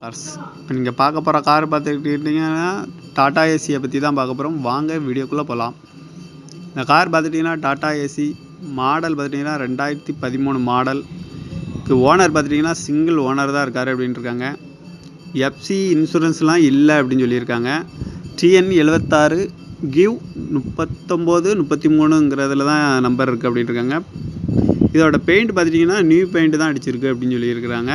Cars. இப்போ நீங்கள் பார்க்க போகிற கார் பார்த்துக்கிட்டிங்கன்னா டாடா ஏசியை பற்றி தான் பார்க்க போகிறோம். வாங்க வீடியோக்குள்ளே போகலாம். இந்த கார் பார்த்துட்டிங்கன்னா டாடா ஏசி மாடல் பார்த்துட்டிங்கன்னா 2013 மாடல். ஓனர் பார்த்துட்டிங்கன்னா சிங்கிள் ஓனர் தான் இருக்கார் அப்படின்ட்டு இருக்காங்க. எஃப்சி இன்சூரன்ஸ்லாம் இல்லை அப்படின்னு சொல்லியிருக்காங்க. TN 76 கிவ் 3933ங்கிறதுல தான் நம்பர் இருக்குது அப்படின்ட்டு இருக்காங்க. இதோட பெயிண்ட் பார்த்துட்டிங்கன்னா நியூ பெயிண்ட் தான் அடிச்சிருக்கு அப்படின்னு சொல்லியிருக்கிறாங்க.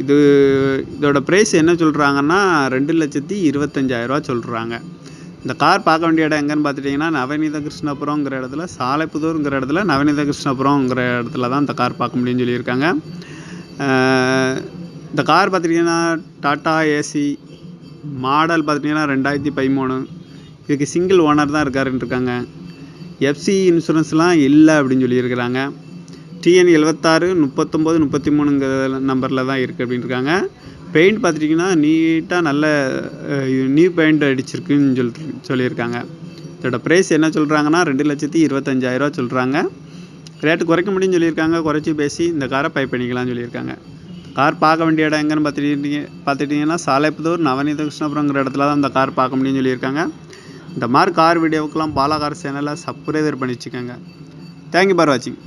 இதோட ப்ரைஸ் என்ன சொல்கிறாங்கன்னா 2,25,000 சொல்கிறாங்க. இந்த கார் பார்க்க வேண்டிய இடம் எங்கன்னு பார்த்துட்டிங்கன்னா நவநீத கிருஷ்ணபுரங்கிற இடத்துல, சாலைப்புதூருங்கிற இடத்துல, நவநீத கிருஷ்ணபுரங்கிற இடத்துல தான் இந்த கார் பார்க்க முடியும்னு சொல்லியிருக்காங்க. இந்த கார் பார்த்துட்டிங்கன்னா டாடா ஏசி மாடல் பார்த்துட்டிங்கன்னா 2013. இதுக்கு சிங்கிள் ஓனர் தான் இருக்காருன்னு இருக்காங்க. எஃப்சி இன்சூரன்ஸ்லாம் இல்லை அப்படின்னு சொல்லியிருக்கிறாங்க. TN 76 3933ங்கிற நம்பரில் தான் இருக்குது அப்படின்னு இருக்காங்க. பெயிண்ட் பார்த்துட்டிங்கன்னா நீட்டாக நல்ல நியூ பெயிண்ட் அடிச்சிருக்குன்னு சொல்லியிருக்காங்க. இதோட ப்ரைஸ் என்ன சொல்கிறாங்கன்னா 2,25,000 சொல்கிறாங்க. ரேட்டு குறைக்க முடியும்னு சொல்லியிருக்காங்க. குறைச்சி பேசி இந்த காரை பை பண்ணிக்கலாம்னு சொல்லியிருக்காங்க. கார் பார்க்க வேண்டிய இடம் எங்கன்னு பார்த்துட்டிங்கன்னா சாலைப்புதூர் நவநீத கிருஷ்ணபுரங்கிற இடத்துல தான் இந்த கார் பார்க்க முடியும்னு சொல்லியிருக்காங்க. இந்த மாதிரி கார் வீடியோவுக்கெல்லாம் பாலா கார் சேனலை சப்ஸ்கிரைபர் பண்ணி வச்சுக்கோங்க. தேங்க்யூ ஃபார் வாட்சிங்.